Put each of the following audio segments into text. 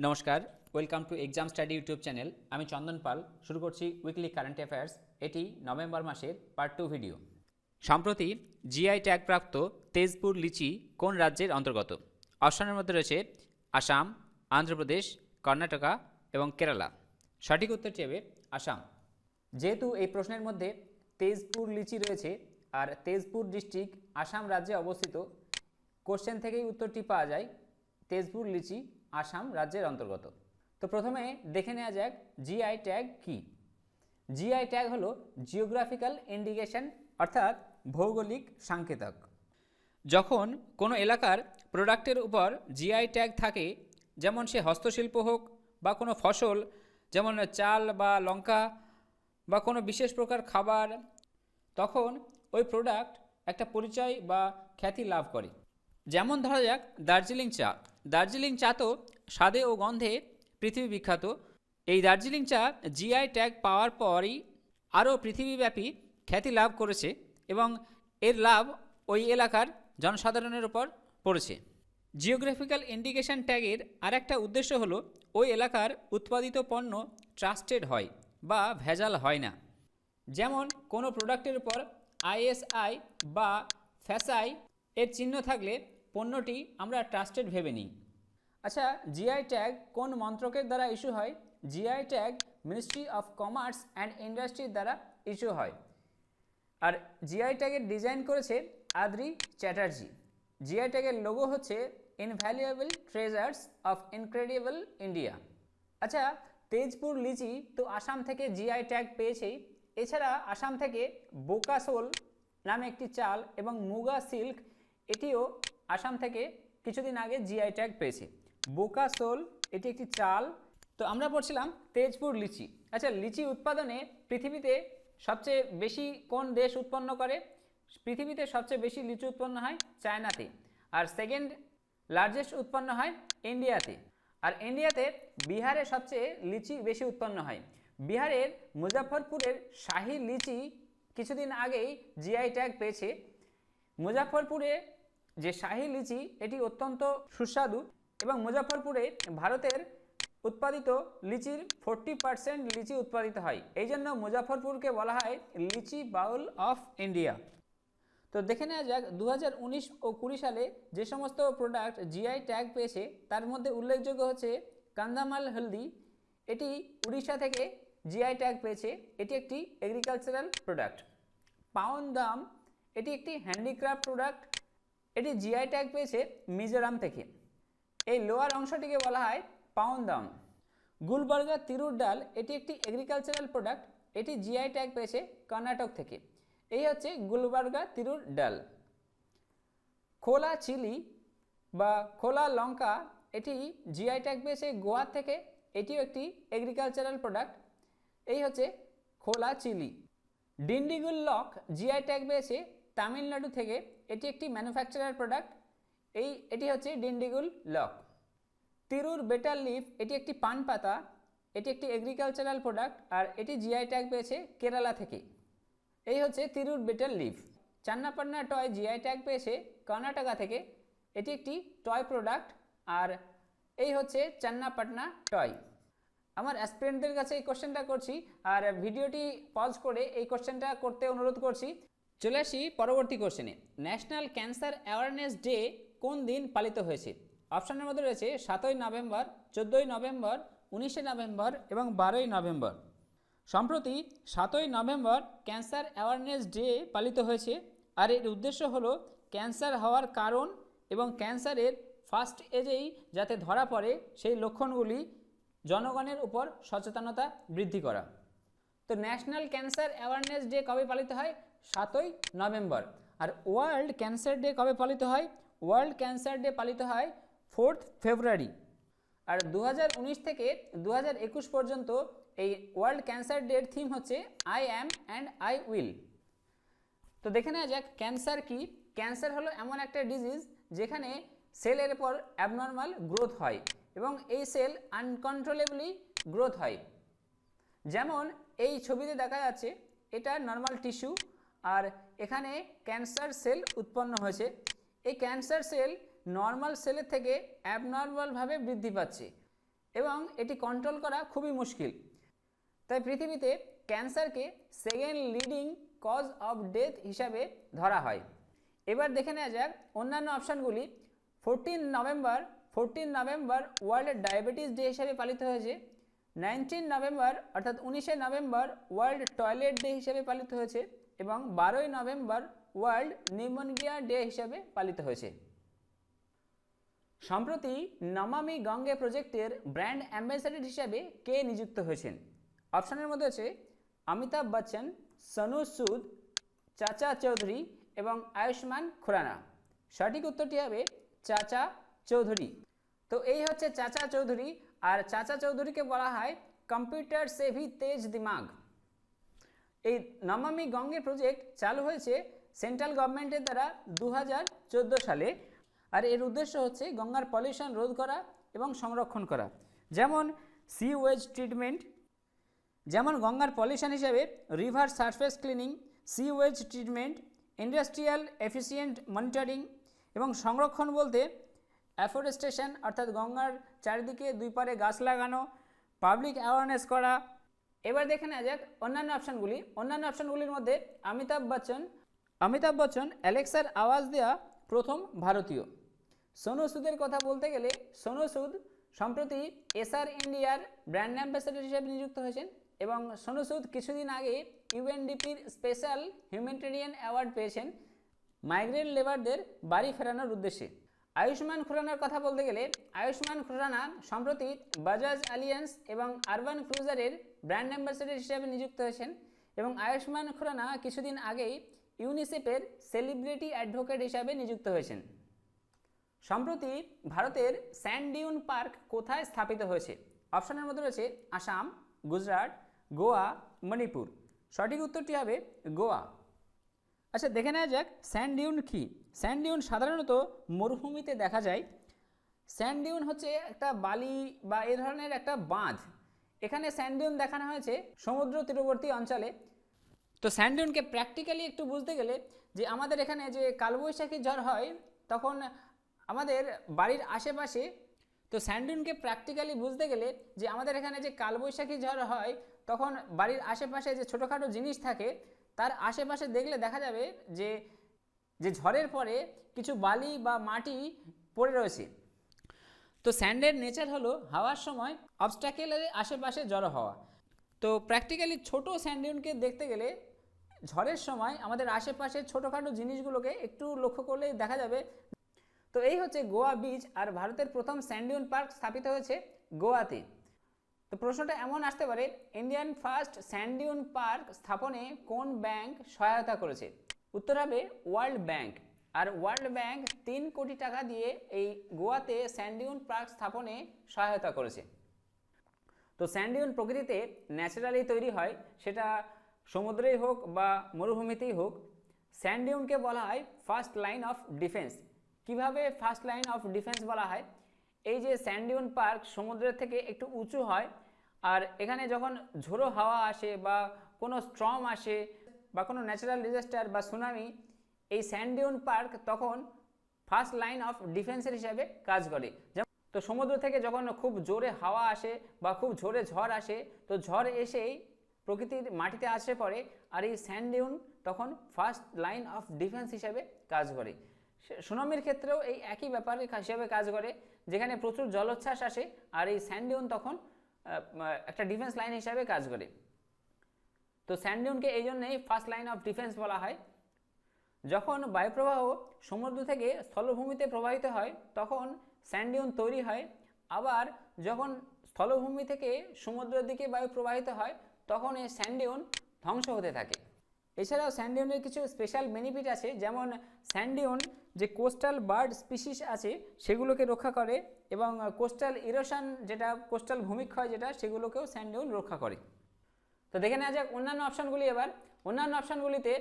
নমস্কার, welcome to exam study YouTube channel. আমি চন্দন পাল। শুরু করছি উইকলি কারেন্ট অ্যাফেয়ার্স। এটি নভেম্বর মাসের পার্ট 2 ভিডিও। সম্প্রতি জিআই ট্যাগ প্রাপ্ত তেজপুর লিচি কোন রাজ্যের অন্তর্গত? অপশনের মধ্যে রয়েছে আসাম, অন্ধ্রপ্রদেশ, কর্ণাটকা এবং কেরালা। সঠিক উত্তরটি হবে আসাম। যেহেতু এই প্রশ্নের মধ্যে তেজপুর লিচি রয়েছে আর তেজপুর ডিস্ট্রিক্ট আসাম রাজ্যে অবস্থিত, কোশ্চেন থেকেই উত্তরটি পাওয়া যায় তেজপুর লিচি আসাম রাজ্যের অন্তর্গত। তো প্রথমে দেখে নেওয়া যাক জিআই ট্যাগ কি। জিআই ট্যাগ হলো জিওগ্রাফিক্যাল ইন্ডিকেশন, অর্থাৎ ভৌগোলিক সাংকেতক। যখন কোনো এলাকার প্রোডাক্টের উপর জিআই ট্যাগ থাকে, যেমন সে হস্তশিল্প হোক বা কোনো ফসল যেমন চাল বা লঙ্কা বা কোনো বিশেষ প্রকার খাবার, তখন ওই প্রোডাক্ট একটা পরিচয় বা খ্যাতি লাভ করে। যেমন ধরা যাক দার্জিলিং চা। দার্জিলিং চা তো স্বাদে ও গন্ধে পৃথিবী বিখ্যাত। এই দার্জিলিং চা জিআই ট্যাগ পাওয়ার পরই আরও পৃথিবীব্যাপী খ্যাতি লাভ করেছে এবং এর লাভ ওই এলাকার জনসাধারণের উপর পড়েছে। জিওগ্রাফিক্যাল ইন্ডিকেশন ট্যাগের আর একটা উদ্দেশ্য হলো ওই এলাকার উৎপাদিত পণ্য ট্রাস্টেড হয় বা ভেজাল হয় না। যেমন কোনো প্রোডাক্টের উপর আইএসআই বা ফ্যাসাই এর চিহ্ন থাকলে পণ্যটি আমরা ট্রাস্টেড ভেবে নিই। আচ্ছা, জিআই ট্যাগ কোন মন্ত্রকের দ্বারা ইস্যু হয়? GI tag ministry of commerce and ইন্ডাস্ট্রির দ্বারা ইস্যু হয়। আর জিআই ট্যাগের ডিজাইন করেছে আদ্রি চ্যাটার্জি। জিআই ট্যাগের লোগো হচ্ছে invaluable treasures of incredible India. আচ্ছা, তেজপুর লিচি তো আসাম থেকে জিআই ট্যাগ পেয়েছেই। এছাড়া আসাম থেকে বোকাসোল নামে একটি চাল এবং মুগা সিল্ক, এটিও আসাম থেকে কিছুদিন আগে জিআই ট্যাগ পেয়েছে। বোকাসোল এটি একটি চাল। তো আমরা পড়ছিলাম তেজপুর লিচি। আচ্ছা, লিচি উৎপাদনে পৃথিবীতে সবচেয়ে বেশি কোন দেশ উৎপন্ন করে? পৃথিবীতে সবচেয়ে বেশি লিচি উৎপন্ন হয় চায়নাতে, আর সেকেন্ড লার্জেস্ট উৎপন্ন হয় ইন্ডিয়াতে। আর ইন্ডিয়াতে বিহারে সবচেয়ে লিচি বেশি উৎপন্ন হয়। বিহারের মুজাফরপুরের শাহী লিচি কিছুদিন আগেই জিআই ট্যাগ পেয়েছে। মুজাফরপুরে যে শাহী লিচি এটি অত্যন্ত সুস্বাদু এবং মুজাফরপুরে ভারতের উৎপাদিত লিচির 40% লিচি উৎপাদিত হয়। এই জন্য মুজাফরপুরকে বলা হয় লিচি বাউল অফ ইন্ডিয়া। তো দেখে নেওয়া যাক 2019 ও 20 সালে যে সমস্ত প্রোডাক্ট জিআই ট্যাগ পেয়েছে তার মধ্যে উল্লেখযোগ্য হচ্ছে কান্ধামাল হলদি। এটি উড়িষ্যা থেকে জিআই ট্যাগ পেয়েছে। এটি একটি এগ্রিকালচারাল প্রোডাক্ট। পাওনদাম এটি একটি হ্যান্ডিক্রাফট প্রোডাক্ট। এটি জিআই ট্যাগ পেয়েছে মিজোরাম থেকে। এই লোয়ার অংশটিকে বলা হয় পাওনদাম। গুলবার্গা তিরুর ডাল এটি একটি এগ্রিকালচারাল প্রোডাক্ট। এটি জিআই ট্যাগ পেয়েছে কর্ণাটক থেকে। এই হচ্ছে গুলবার্গা তিরুর ডাল। খোলা চিলি বা খোলা লঙ্কা এটি জিআই ট্যাগ পেয়েছে গোয়া থেকে। এটিও একটি এগ্রিকালচারাল প্রোডাক্ট। এই হচ্ছে খোলা chilli. Dindigul lock GI tag পেয়েছে তামিলনাড়ু থেকে। এটি একটি ম্যানুফ্যাকচারার প্রোডাক্ট। এটি হচ্ছে Dindigul lock. Tirur betel leaf এটি একটি পান পাতা। এটি একটি এগ্রিকালচারাল প্রোডাক্ট আর এটি জিআই ট্যাগ পেয়েছে কেরালা থেকে। এই হচ্ছে Tirur betel leaf. Channapatna toy GI tag পেয়েছে কর্ণাটকা থেকে। এটি একটি টয় প্রোডাক্ট আর এই হচ্ছে চান্নাপাটনা টয়। আমার অ্যাসপিরেন্টদের কাছে এই কোশ্চেনটা করছি আর ভিডিওটি পজ করে এই কোশ্চেনটা করতে অনুরোধ করছি। চলে আসি পরবর্তী কোশ্চেনে। ন্যাশনাল ক্যান্সার অ্যাওয়ারনেস ডে কোন দিন পালিত হয়েছে? অপশনের মধ্যে রয়েছে 7ই নভেম্বর, 14ই নভেম্বর, 19শে নভেম্বর এবং 12ই নভেম্বর। সম্প্রতি 7ই নভেম্বর ক্যান্সার অ্যাওয়ারনেস ডে পালিত হয়েছে আর এর উদ্দেশ্য হলো ক্যান্সার হওয়ার কারণ এবং ক্যান্সারের ফার্স্ট এজেই যাতে ধরা পড়ে সেই লক্ষণগুলি জনগণের উপর সচেতনতা বৃদ্ধি করা। তো ন্যাশনাল ক্যান্সার অ্যাওয়ারনেস ডে কবে পালিত হয়? 7ই নভেম্বর। আর ওয়ার্ল্ড ক্যান্সার ডে কবে পালিত হয়? ওয়ার্ল্ড ক্যান্সার ডে পালিত হয় 4 ফেব্রুয়ারি। আর 2019 থেকে 2021 পর্যন্ত এই ওয়ার্ল্ড ক্যান্সার ডের থিম হচ্ছে I am and I will. তো দেখে নেওয়া যাক ক্যান্সার কি। ক্যান্সার হলো এমন একটা ডিজিজ যেখানে সেলের উপর অ্যাবনর্মাল গ্রোথ হয় এবং এই সেল আনকন্ট্রোলেবলি গ্রোথ হয়। যেমন এই ছবিতে দেখা যাচ্ছে এটা নর্মাল টিস্যু আর এখানে ক্যান্সার সেল উৎপন্ন হয়েছে। এই ক্যান্সার সেল নর্মাল সেলের থেকে অ্যাবনর্মালভাবে বৃদ্ধি পাচ্ছে। এবং এটি কন্ট্রোল করা খুবই মুশকিল। তাই পৃথিবীতে ক্যান্সারকে second leading cause of death হিসাবে ধরা হয়। এবার দেখে নেওয়া যাক অন্যান্য অপশানগুলি। 14 নভেম্বর ওয়ার্ল্ড ডায়াবেটিস ডে হিসাবে পালিত হয়েছে। 19 নভেম্বর অর্থাৎ 19শে নভেম্বর ওয়ার্ল্ড টয়লেট ডে হিসাবে পালিত হয়েছে এবং 12ই নভেম্বর ওয়ার্ল্ড নিউমোনিয়া ডে হিসাবে পালিত হয়েছে। সম্প্রতি নমামি গঙ্গে প্রজেক্টের ব্র্যান্ড অ্যাম্বাসেডর হিসাবে কে নিযুক্ত হয়েছেন? অপশানের মধ্যে আছে অমিতাভ বচ্চন, সোনু সুদ, চাচা চৌধুরী এবং আয়ুষ্মান খুরানা। সঠিক উত্তরটি হবে চাচা চৌধুরী। তো এই হচ্ছে চাচা চৌধুরী, আর চাচা চৌধুরীকে বলা হয় কম্পিউটার সেভি তেজ দিমাগ। এই নমামি গঙ্গে প্রজেক্ট চালু হয়েছে সেন্ট্রাল গভর্নমেন্টের দ্বারা 2014 সালে, আর এর উদ্দেশ্য হচ্ছে গঙ্গার পলিউশন রোধ করা এবং সংরক্ষণ করা। যেমন সিওয়েজ ট্রিটমেন্ট, যেমন গঙ্গার পলিউশন হিসেবে river surface cleaning, sewage treatment, industrial efficient monitoring এবং সংরক্ষণ বলতে অ্যাফরেস্টেশন অর্থাৎ গঙ্গার চারিদিকে দুই পারে গাছ লাগানো, পাবলিক অ্যাওয়ারনেস করা। এবার দেখে নেওয়া যাক অন্যান্য অপশানগুলি। অন্যান্য অপশানগুলির মধ্যে অমিতাভ বচ্চন অ্যালেক্সার আওয়াজ দেওয়া প্রথম ভারতীয়। সোনু সুদের কথা বলতে গেলে সোনু সুদ সম্প্রতি এসআর ইন্ডিয়ার ব্র্যান্ড অ্যাম্বাসেডর হিসেবে নিযুক্ত হয়েছেন এবং সোনু সুদ কিছুদিন আগে ইউএনডিপির স্পেশাল হিউম্যানিটেরিয়ান অ্যাওয়ার্ড পেয়েছেন মাইগ্রেন্ট লেবারদের বাড়ি ফেরানোর উদ্দেশ্যে। আয়ুষ্মান খুরানার কথা বলতে গেলে আয়ুষ্মান খুরানা সম্প্রতি বাজাজ আলিয়ান্স এবং আরবান ক্রুজারের ব্র্যান্ড অ্যাম্বাসেডর হিসেবে নিযুক্ত হয়েছেন এবং আয়ুষ্মান খুরানা কিছুদিন আগেই ইউনিসেফের সেলিব্রিটি অ্যাডভোকেট হিসাবে নিযুক্ত হয়েছেন। সম্প্রতি ভারতের স্যান্ড ডিউন পার্ক কোথায় স্থাপিত হয়েছে? অপশনের মধ্যে রয়েছে আসাম, গুজরাট, গোয়া, মণিপুর। সঠিক উত্তরটি হবে গোয়া। আচ্ছা, দেখে নেওয়া যাক স্যান্ড ডিউন কী। স্যান্ড ডিউন সাধারণত মরুভূমিতে দেখা যায়। স্যান্ড ডিউন হচ্ছে একটা বালি বা এ ধরনের একটা বাঁধ। এখানে স্যান্ড ডিউন দেখানো হয়েছে সমুদ্র তীরবর্তী অঞ্চলে। তো স্যান্ড ডিউনকে প্র্যাকটিক্যালি একটু বুঝতে গেলে যে আমাদের এখানে যে কালবৈশাখী ঝড় হয় তখন আমাদের বাড়ির আশেপাশে, তো স্যান্ড ডিউনকে প্র্যাকটিক্যালি বুঝতে গেলে যে আমাদের এখানে যে কালবৈশাখী ঝড় হয় তখন বাড়ির আশেপাশে যে ছোটোখাটো জিনিস থাকে তার আশেপাশে দেখলে দেখা যাবে যে যে ঝড়ের পরে কিছু বালি বা মাটি পড়ে রয়েছে। তো স্যান্ডের নেচার হলো হাওয়ার সময় অবস্ট্যাকেলের আশেপাশে জড়ো হওয়া। তো প্র্যাকটিক্যালি ছোটো স্যান্ড ডিউনকে দেখতে গেলে ঝড়ের সময় আমাদের আশেপাশে ছোটোখাটো জিনিসগুলোকে একটু লক্ষ্য করলেই দেখা যাবে। তো এই হচ্ছে গোয়া বিচ, আর ভারতের প্রথম স্যান্ড ডিউন পার্ক স্থাপিত হয়েছে গোয়াতে। তো প্রশ্নটা এমন আসতে পারে, Indian first sand dune park স্থাপনে কোন ব্যাংক সহায়তা করেছে? উত্তর হবে ওয়ার্ল্ড ব্যাংক। আর ওয়ার্ল্ড ব্যাংক 3 কোটি টাকা দিয়ে এই গোয়াতে স্যান্ড ডিউন পার্ক স্থাপনে সহায়তা করেছে। তো স্যান্ড ডিউন প্রকৃতিতে ন্যাচারালি তৈরি হয়, সেটা সমুদ্রেই হোক বা মরুভূমিতেই হোক। স্যান্ড ডিউনকে বলা হয় ফার্স্ট লাইন অফ ডিফেন্স। কিভাবে ফার্স্ট লাইন অফ ডিফেন্স বলা হয়? এই যে স্যান্ড ডিউন পার্ক সমুদ্রের থেকে একটু উঁচু হয়, আর এখানে যখন ঝোড়ো হাওয়া আসে বা কোনো স্টর্ম আসে বা কোনো ন্যাচারাল ডিজাস্টার বা সুনামি, এই স্যান্ড ডিউন পার্ক তখন ফার্স্ট লাইন অফ ডিফেন্সের হিসাবে কাজ করে। তো সমুদ্র থেকে যখন খুব জোরে হাওয়া আসে বা খুব জোরে ঝড় আসে, তো ঝড় এসেই প্রকৃতির মাটিতে আছড়ে পড়ে, আর এই স্যান্ড ডিউন তখন ফার্স্ট লাইন অফ ডিফেন্স হিসাবে কাজ করে। সুনামির ক্ষেত্রেও এই একই ব্যাপার হিসাবে কাজ করে, যেখানে প্রচুর জলোচ্ছ্বাস আসে আর এই স্যান্ড ডিউন তখন একটা ডিফেন্স লাইন হিসাবে কাজ করে। তো স্যান্ড ডিউনকে এই জন্যই ফার্স্ট লাইন অফ ডিফেন্স বলা হয়। যখন বায়ুপ্রবাহ সমুদ্র থেকে স্থলভূমিতে প্রবাহিত হয় তখন স্যান্ড ডিউন তৈরি হয়, আবার যখন স্থলভূমি থেকে সমুদ্রের দিকে বায়ু প্রবাহিত হয় তখন এই স্যান্ড ডিউন ধ্বংস হতে থাকে। এছাড়াও স্যান্ড ডিউনের কিছু স্পেশাল বেনিফিট আছে, যেমন স্যান্ড ডিউন যে কোস্টাল বার্ড স্পিসিস আছে সেগুলোকে রক্ষা করে এবং কোস্টাল ইরোশন যেটা কোস্টাল ভূমিক্ষয় যেটা সেগুলোকেও স্যান্ড ডিউন রক্ষা করে। তো দেখে নেওয়া যাক অন্যান্য অপশানগুলি। এবার অন্যান্য অপশানগুলিতে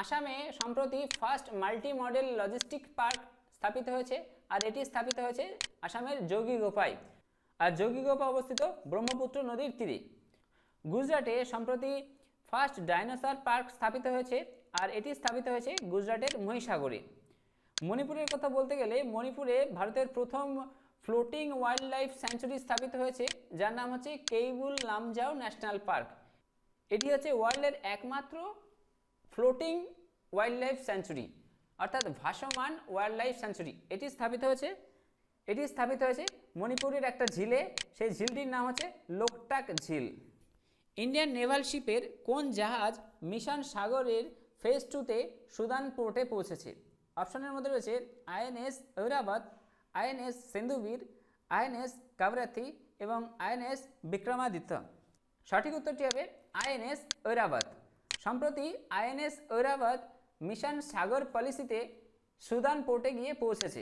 আসামে সম্প্রতি first multi model logistic park স্থাপিত হয়েছে, আর এটি স্থাপিত হয়েছে আসামের যোগীঘোপায়, আর যোগীঘোপা অবস্থিত ব্রহ্মপুত্র নদীর তীরে। গুজরাটে সম্প্রতি ফার্স্ট ডাইনোসর পার্ক স্থাপিত হয়েছে, আর এটি স্থাপিত হয়েছে গুজরাটের মহিসাগরে। মণিপুরের কথা বলতে গেলে মণিপুরে ভারতের প্রথম ফ্লোটিং ওয়াইল্ড লাইফ স্যাঞ্চুরি স্থাপিত হয়েছে, যার নাম হচ্ছে কেইবুল লামজাও ন্যাশনাল পার্ক। এটি হচ্ছে ওয়ার্ল্ডের একমাত্র ফ্লোটিং ওয়াইল্ড লাইফ স্যাঞ্চুরি, অর্থাৎ ভাসমান ওয়াইল্ড লাইফ স্যাঞ্চুরি। এটি স্থাপিত হয়েছে মণিপুরের একটা ঝিলে, সেই ঝিলটির নাম হচ্ছে লোকটাক ঝিল। ইন্ডিয়ান নেভাল শিপের কোন জাহাজ মিশন সাগরের ফেজ 2-তে সুদান পোর্টে পৌঁছেছে? অপশনের মধ্যে রয়েছে INS Airavat, INS Sindhuvir, INS কাবরাথি এবং আইএনএস বিক্রমাদিত্য। সঠিক উত্তরটি হবে আইএনএস ঐরাবত। সম্প্রতি আইএনএস ঐরাবত মিশন সাগর পলিসিতে সুদান পোর্টে গিয়ে পৌঁছেছে।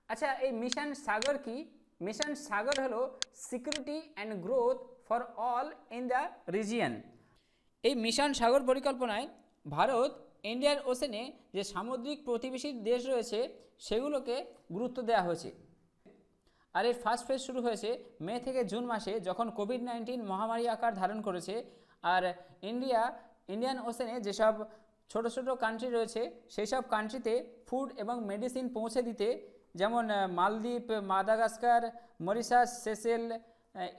আচ্ছা, এই মিশন সাগর কি? মিশন সাগর হলো security and growth for all in the region. এই মিশন সাগর পরিকল্পনায় ভারত ইন্ডিয়ান ওশেনে যে সামুদ্রিক প্রতিবেশী দেশ রয়েছে সেগুলোকে গুরুত্ব দেওয়া হয়েছে। আর এর ফার্স্ট ফেজ শুরু হয়েছে মে থেকে জুন মাসে, যখন কোভিড-19 মহামারী আকার ধারণ করেছে। আর ইন্ডিয়ান ওশেনে যেসব ছোট ছোট কান্ট্রি রয়েছে সেই সব কান্ট্রিতে ফুড এবং মেডিসিন পৌঁছে দিতে, যেমন মালদ্বীপ, মাদাগাস্কার, মরিশাস, সেসেল,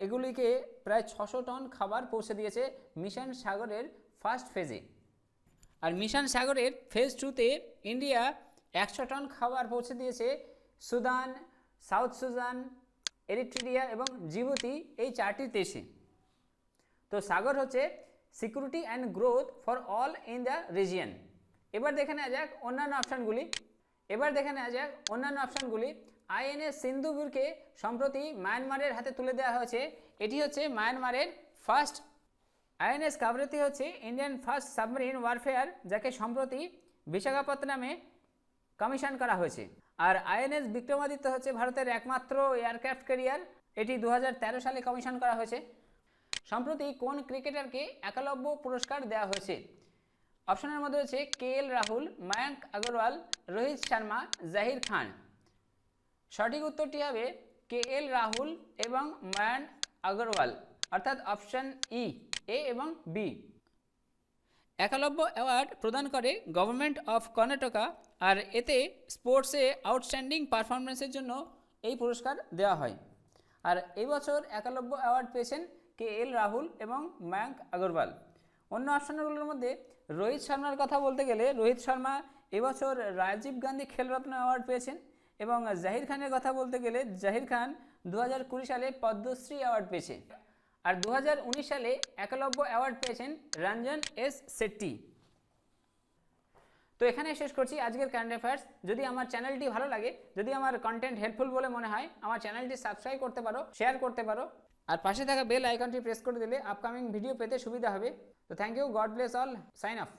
এগুলিকে প্রায় 600 টন খাবার পৌঁছে দিয়েছে মিশন সাগরের ফার্স্ট ফেজে। আর মিশন সাগরের ফেজ 2-তে ইন্ডিয়া 100 টন খাবার পৌঁছে দিয়েছে সুদান, সাউথ সুদান, এরিট্রিয়া এবং জিবুতি, এই 4টি দেশে। তো সাগর হচ্ছে security and growth for all in the region. এবার দেখে নেওয়া যাক অন্যান্য অপশানগুলি। আইএনএস সিন্ধুবীরকে সম্প্রতি মায়ানমারের হাতে তুলে দেওয়া হয়েছে, এটি হচ্ছে মায়ানমারের ফার্স্ট। আইএনএস কাবরাথি হচ্ছে ইন্ডিয়ান ফার্স্ট সাবমেরিন ওয়ারফেয়ার, যাকে সম্প্রতি বিশাখাপত্তনমে কমিশন করা হয়েছে। আর আইএনএস বিক্রমাদিত্য হচ্ছে ভারতের একমাত্র এয়ারক্রাফট ক্যারিয়ার, এটি 2013 সালে কমিশন করা হয়েছে। সম্প্রতি কোন ক্রিকেটারকে একলব্য পুরস্কার দেওয়া হয়েছে? অপশনের মধ্যে রয়েছে কেএল রাহুল, মায়াঙ্ক আগরওয়াল, রোহিত শর্মা, জাহির খান। সঠিক উত্তরটি হবে কেএল রাহুল এবং মায়াঙ্ক আগরওয়াল, অর্থাৎ অপশন ই, এ এবং বি। একলব্য অ্যাওয়ার্ড প্রদান করে গভর্নমেন্ট অফ কর্ণাটকা, আর এতে স্পোর্টসে আউটস্ট্যান্ডিং পারফরমেন্সের জন্য এই পুরস্কার দেওয়া হয়। আর এই বছর একলব্য অ্যাওয়ার্ড পেয়েছেন কেএল রাহুল এবং মায়াঙ্ক আগরওয়াল। অন্য অপশনগুলোর মধ্যে রোহিত শর্মার কথা বলতে গেলে, রোহিত শর্মা এবছর রাজীব গান্ধী খেলরত্ন অ্যাওয়ার্ড পেয়েছেন, এবং জাহির খানের কথা বলতে গেলে জাহির খান 2020 সালে পদ্মশ্রী অ্যাওয়ার্ড পেয়েছে। আর 2019 সালে একলব্য অ্যাওয়ার্ড পেয়েছেন রঞ্জন এস শেট্টি। তো এখানে শেষ করছি আজকের কারেন্ট অ্যাফেয়ার্স। যদি আমার চ্যানেলটি ভালো লাগে, যদি আমার কন্টেন্ট হেল্পফুল বলে মনে হয়, আমার চ্যানেলটি সাবস্ক্রাইব করতে পারো, শেয়ার করতে পারো, আর পাশে থাকা বেল আইকনটি প্রেস করে দিলে আপকামিং ভিডিও পেতে সুবিধা হবে। তো thank you, god bless all, sign of.